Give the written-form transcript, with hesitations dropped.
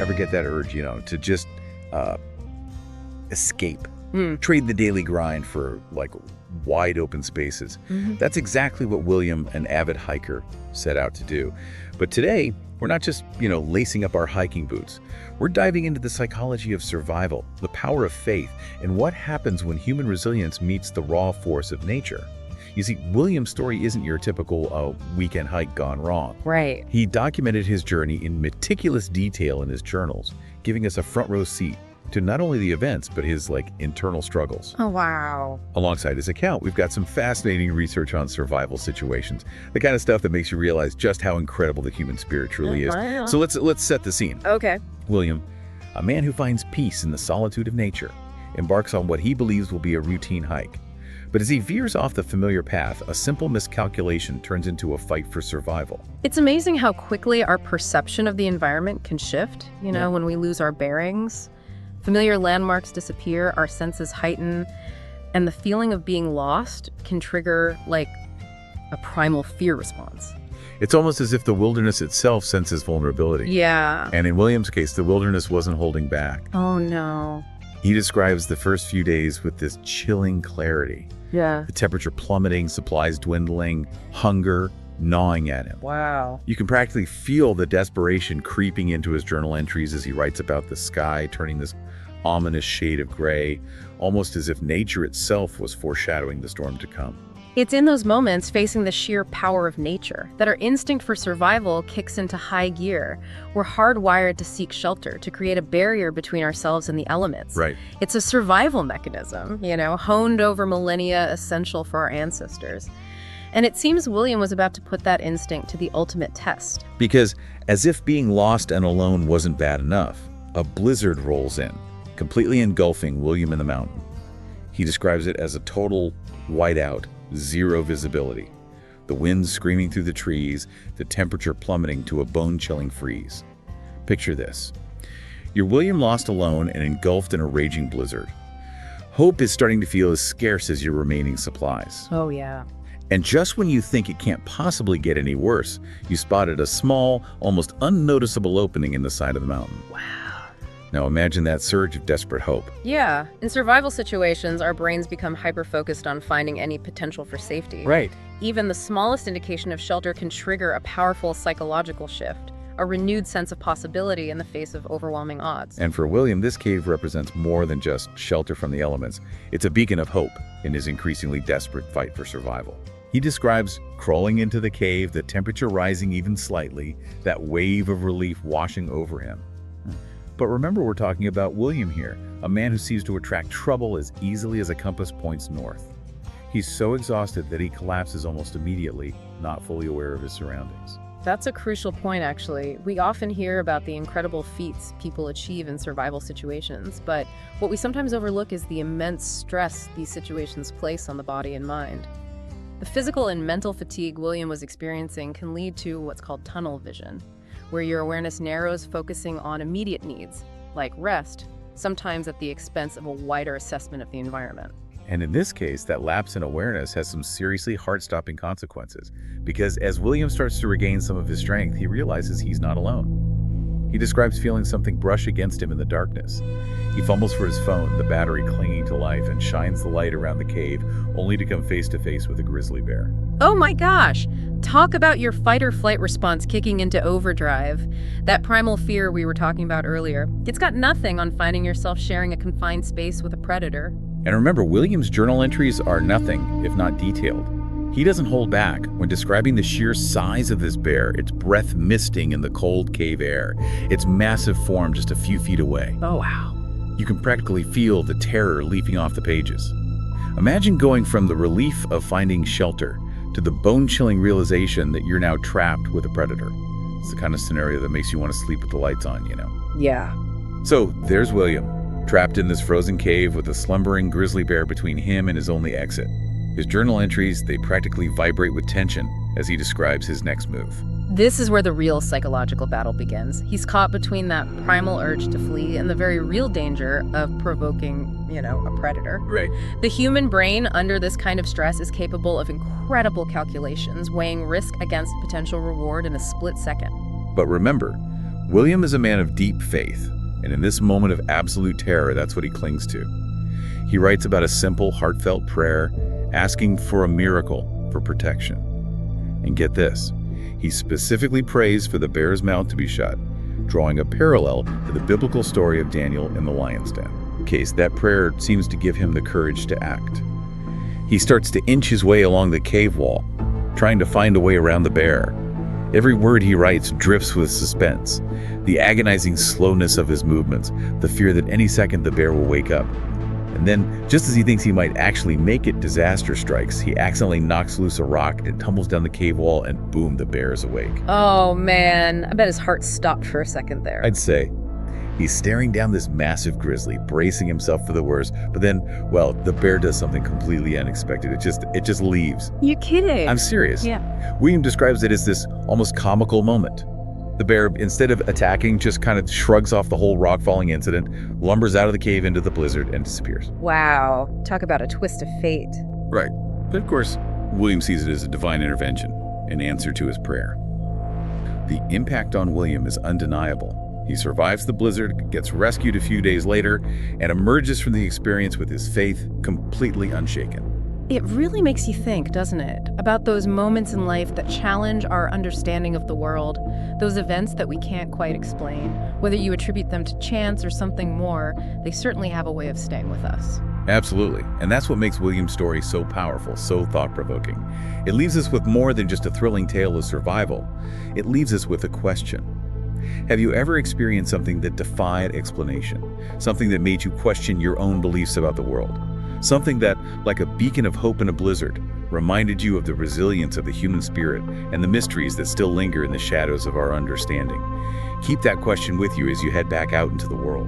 ever get that urge, to just escape, trade the daily grind for like wide open spaces. That's exactly what William, an avid hiker, set out to do. But today, we're not just, lacing up our hiking boots. We're diving into the psychology of survival, the power of faith, and what happens when human resilience meets the raw force of nature. You see, William's story isn't your typical weekend hike gone wrong. Right. He documented his journey in meticulous detail in his journals, giving us a front row seat to not only the events, but his internal struggles. Oh, wow. Alongside his account, we've got some fascinating research on survival situations, the kind of stuff that makes you realize just how incredible the human spirit truly is. So let's set the scene. Okay. William, a man who finds peace in the solitude of nature, embarks on what he believes will be a routine hike. But as he veers off the familiar path, a simple miscalculation turns into a fight for survival. It's amazing how quickly our perception of the environment can shift, when we lose our bearings. Familiar landmarks disappear, our senses heighten, and the feeling of being lost can trigger, a primal fear response. It's almost as if the wilderness itself senses vulnerability. Yeah. And in William's case, the wilderness wasn't holding back. Oh, no. He describes the first few days with this chilling clarity. Yeah. The temperature plummeting, supplies dwindling, hunger gnawing at him. Wow. You can practically feel the desperation creeping into his journal entries as he writes about the sky turning this ominous shade of gray, almost as if nature itself was foreshadowing the storm to come. It's in those moments, facing the sheer power of nature, that our instinct for survival kicks into high gear. We're hardwired to seek shelter, to create a barrier between ourselves and the elements. Right. It's a survival mechanism, honed over millennia, essential for our ancestors. And it seems William was about to put that instinct to the ultimate test. Because as if being lost and alone wasn't bad enough, a blizzard rolls in, completely engulfing William in the mountain. He describes it as a total whiteout, zero visibility. The wind screaming through the trees, the temperature plummeting to a bone-chilling freeze. Picture this. You're William lost alone and engulfed in a raging blizzard. Hope is starting to feel as scarce as your remaining supplies. Oh, yeah. And just when you think it can't possibly get any worse, you spotted a small, almost unnoticeable opening in the side of the mountain. Wow. Now imagine that surge of desperate hope. Yeah. In survival situations, our brains become hyper-focused on finding any potential for safety. Right. Even the smallest indication of shelter can trigger a powerful psychological shift, a renewed sense of possibility in the face of overwhelming odds. And for William, this cave represents more than just shelter from the elements. It's a beacon of hope in his increasingly desperate fight for survival. He describes crawling into the cave, the temperature rising even slightly, that wave of relief washing over him. But remember, we're talking about William here, a man who seems to attract trouble as easily as a compass points north. He's so exhausted that he collapses almost immediately, not fully aware of his surroundings. That's a crucial point, actually. We often hear about the incredible feats people achieve in survival situations, but what we sometimes overlook is the immense stress these situations place on the body and mind. The physical and mental fatigue William was experiencing can lead to what's called tunnel vision, where your awareness narrows, focusing on immediate needs, like rest, sometimes at the expense of a wider assessment of the environment. And in this case, that lapse in awareness has some seriously heart-stopping consequences, because as William starts to regain some of his strength, he realizes he's not alone. He describes feeling something brush against him in the darkness. He fumbles for his phone, the battery clinging to life, and shines the light around the cave, only to come face to face with a grizzly bear. Oh my gosh! Talk about your fight or flight response kicking into overdrive. That primal fear we were talking about earlier. It's got nothing on finding yourself sharing a confined space with a predator. And remember, William's journal entries are nothing if not detailed. He doesn't hold back when describing the sheer size of this bear, its breath misting in the cold cave air, its massive form just a few feet away. Oh, wow. You can practically feel the terror leaping off the pages. Imagine going from the relief of finding shelter to the bone-chilling realization that you're now trapped with a predator. It's the kind of scenario that makes you want to sleep with the lights on, Yeah. So there's William, trapped in this frozen cave with a slumbering grizzly bear between him and his only exit. His journal entries, they practically vibrate with tension as he describes his next move. This is where the real psychological battle begins. He's caught between that primal urge to flee and the very real danger of provoking, a predator. Right. The human brain under this kind of stress is capable of incredible calculations, weighing risk against potential reward in a split second. But remember, William is a man of deep faith, and in this moment of absolute terror, that's what he clings to. He writes about a simple, heartfelt prayer, asking for a miracle for protection. And get this, he specifically prays for the bear's mouth to be shut, drawing a parallel to the biblical story of Daniel in the lion's den. Case, that prayer seems to give him the courage to act. He starts to inch his way along the cave wall, trying to find a way around the bear. Every word he writes drifts with suspense, the agonizing slowness of his movements, the fear that any second the bear will wake up. And then, just as he thinks he might actually make it, disaster strikes. He accidentally knocks loose a rock, it tumbles down the cave wall, and boom, the bear is awake. Oh man, I bet his heart stopped for a second there. I'd say. He's staring down this massive grizzly, bracing himself for the worst, but then, well, the bear does something completely unexpected. It just leaves. You kidding? I'm serious. Yeah. William describes it as this almost comical moment. The bear, instead of attacking, just kind of shrugs off the whole rock-falling incident, lumbers out of the cave into the blizzard, and disappears. Wow. Talk about a twist of fate. Right. But of course, William sees it as a divine intervention, an answer to his prayer. The impact on William is undeniable. He survives the blizzard, gets rescued a few days later, and emerges from the experience with his faith completely unshaken. It really makes you think, doesn't it, about those moments in life that challenge our understanding of the world, those events that we can't quite explain. Whether you attribute them to chance or something more, they certainly have a way of staying with us. Absolutely. And that's what makes William's story so powerful, so thought-provoking. It leaves us with more than just a thrilling tale of survival. It leaves us with a question. Have you ever experienced something that defied explanation? Something that made you question your own beliefs about the world? Something that, like a beacon of hope in a blizzard, reminded you of the resilience of the human spirit and the mysteries that still linger in the shadows of our understanding? Keep that question with you as you head back out into the world.